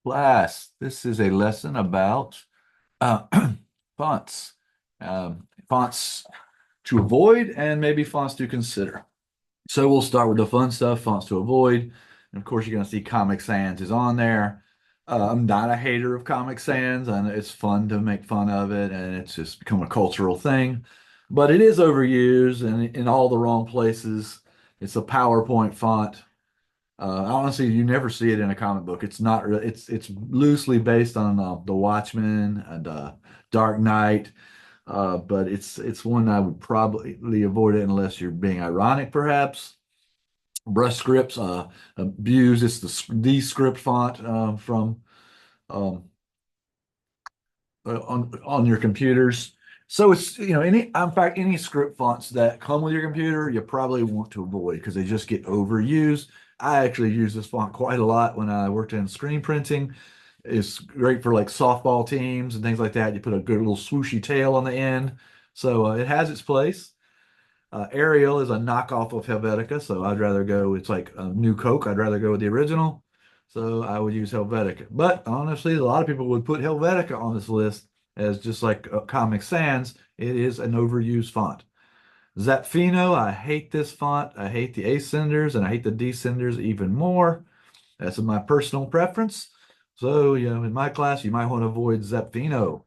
Class, this is a lesson about uh, fonts. Fonts to avoid and maybe fonts to consider. So we'll start with the fun stuff, fonts to avoid. And of course, you're going to see Comic Sans is on there. I'm not a hater of Comic Sans, and it's fun to make fun of it, and it's just become a cultural thing. But it is overused and in all the wrong places. It's a PowerPoint font. Honestly, you never see it in a comic book. It's not. It's loosely based on The Watchmen and Dark Knight, but it's one I would probably avoid it unless you're being ironic, perhaps. Brush scripts abuse. It's the script font from um, on your computers. So it's any in fact any script fonts that come with your computer you probably want to avoid because they just get overused. I actually use this font quite a lot when I worked in screen printing. It's great for like softball teams and things like that. You put a good little swooshy tail on the end. So it has its place. Arial is a knockoff of Helvetica, so I'd rather go, it's like a new Coke. I'd rather go with the original. So I would use Helvetica. But honestly, a lot of people would put Helvetica on this list as just like Comic Sans. It is an overused font. Zapfino, I hate this font. I hate the ascenders and I hate the descenders even more. That's my personal preference. So, in my class, you might want to avoid Zapfino.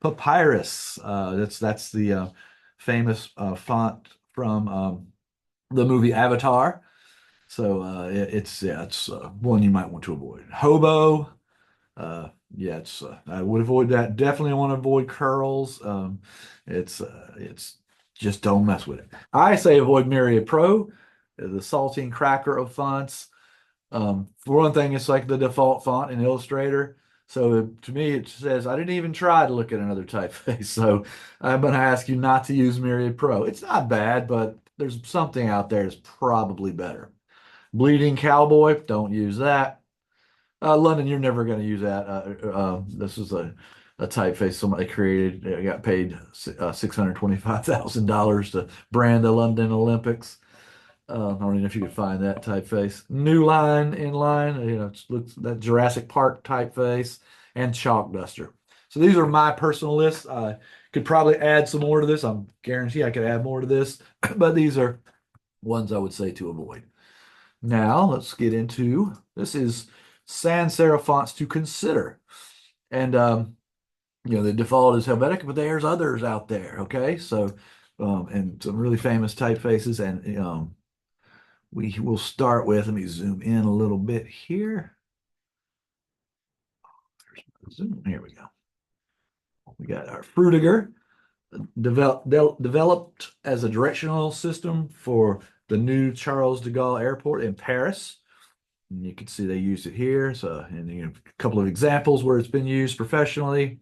Papyrus, that's the famous font from the movie Avatar. So it's one you might want to avoid. Hobo, yeah, I would avoid that. Definitely want to avoid curls. It's just don't mess with it. I say avoid Myriad Pro, the saltine cracker of fonts. For one thing, it's like the default font in Illustrator. So to me, it says I didn't even try to look at another typeface. So I'm going to ask you not to use Myriad Pro. It's not bad, but there's something out there that's probably better. Bleeding Cowboy, don't use that. London, you're never going to use that. This is a typeface somebody created. They got paid $625,000 to brand the London Olympics. I don't even know if you could find that typeface. New Line, Inline, it looks that Jurassic Park typeface, and Chalk Duster. So these are my personal lists. I could probably add some more to this. I'm guarantee I could add more to this, but these are ones I would say to avoid. Now let's get into this is sans serif fonts to consider. And the default is Helvetica, but there's others out there. Okay, so and some really famous typefaces, and we will start with, let me zoom in a little bit here. Zoom, here we go. We got our Frutiger, developed as a directional system for the new Charles de Gaulle Airport in Paris. And you can see they used it here. So, and a couple of examples where it's been used professionally.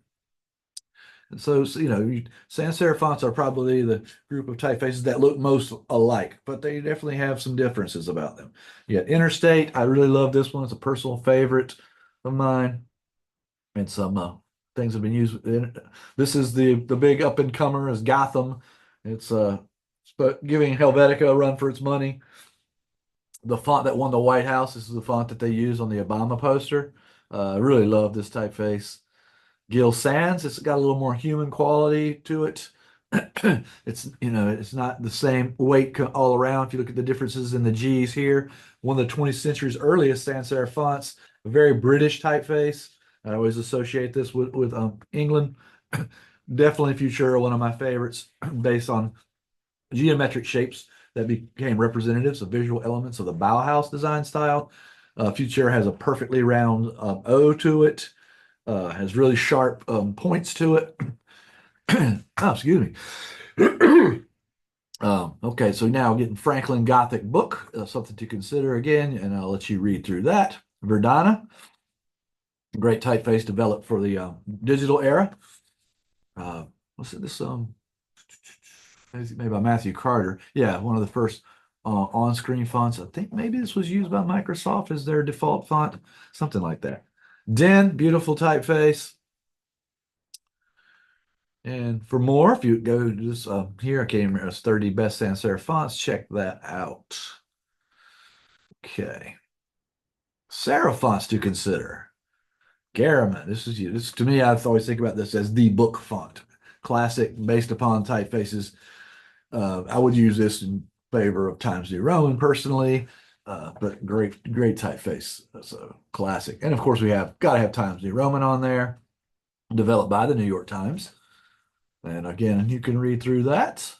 And so, sans serif fonts are probably the group of typefaces that look most alike, but they definitely have some differences about them. You got Interstate. I really love this one. It's a personal favorite of mine. And some things have been used. This is the big up and comer is Gotham. It's but giving Helvetica a run for its money. The font that won the White House. This is the font that they use on the Obama poster. I really love this typeface. Gil Sans, it's got a little more human quality to it. It's not the same weight all around. If you look at the differences in the G's here, one of the 20th century's earliest sans serif fonts, a very British typeface. I always associate this with England. Definitely Futura, one of my favorites, based on geometric shapes that became representatives of visual elements of the Bauhaus design style. Futura has a perfectly round O to it, has really sharp points to it. Oh, excuse me. Okay, so now getting Franklin Gothic book, something to consider again, and I'll let you read through that. Verdana, great typeface developed for the digital era. What's it? This maybe by Matthew Carter. Yeah, one of the first on-screen fonts. I think maybe this was used by Microsoft as their default font, something like that. Den, beautiful typeface. And for more, if you go to this here, I can't remember, it's 30 best sans serif fonts. Check that out. Okay. Serif fonts to consider. Garamond. This to me, I always think about this as the book font, classic based upon typefaces. I would use this in favor of Times New Roman personally, but great typeface. So classic. And of course, we have got to have Times New Roman on there, developed by the New York Times. And again, you can read through that.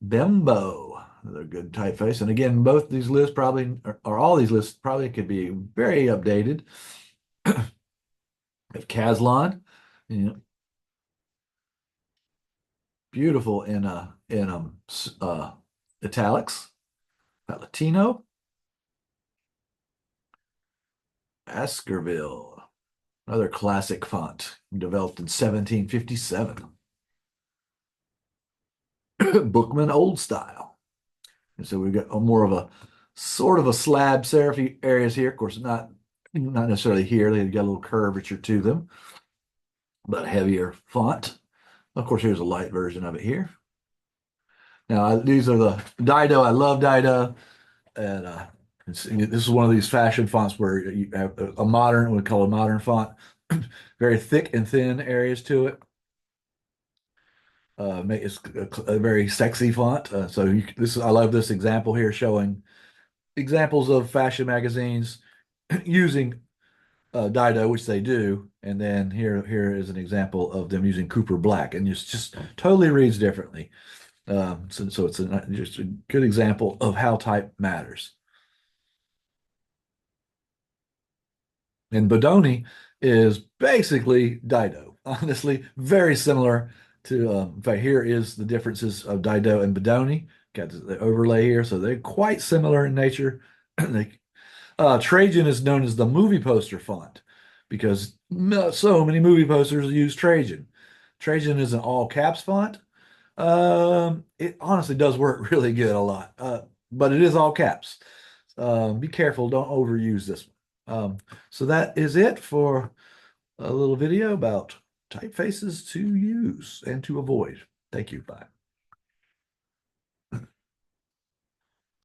Bembo, another good typeface. And again, both these lists probably, or all these lists probably could be very updated. Of Caslon, you know, beautiful in italics. Latino, Baskerville, another classic font developed in 1757. Bookman Old Style. And so we've got a more of a sort of a slab serif areas here. Of course, not necessarily here. They've got a little curvature to them, but heavier font. Of course, here's a light version of it here. Now, these are the Dido. I love Dido. And this is one of these fashion fonts where you have a modern, we call it a modern font, very thick and thin areas to it. It's a very sexy font. I love this example here showing examples of fashion magazines using Dido, which they do, and then here is an example of them using Cooper Black, and it's just totally reads differently. So it's just a good example of how type matters. And Bodoni is basically Dido. Honestly, very similar to, in fact, here is the differences of Dido and Bodoni. Got the overlay here, so they're quite similar in nature. Trajan is known as the movie poster font because so many movie posters use Trajan. Trajan is an all caps font. It honestly does work really good a lot, but it is all caps. Be careful, don't overuse this one. So that is it for a little video about typefaces to use and to avoid. Thank you. Bye.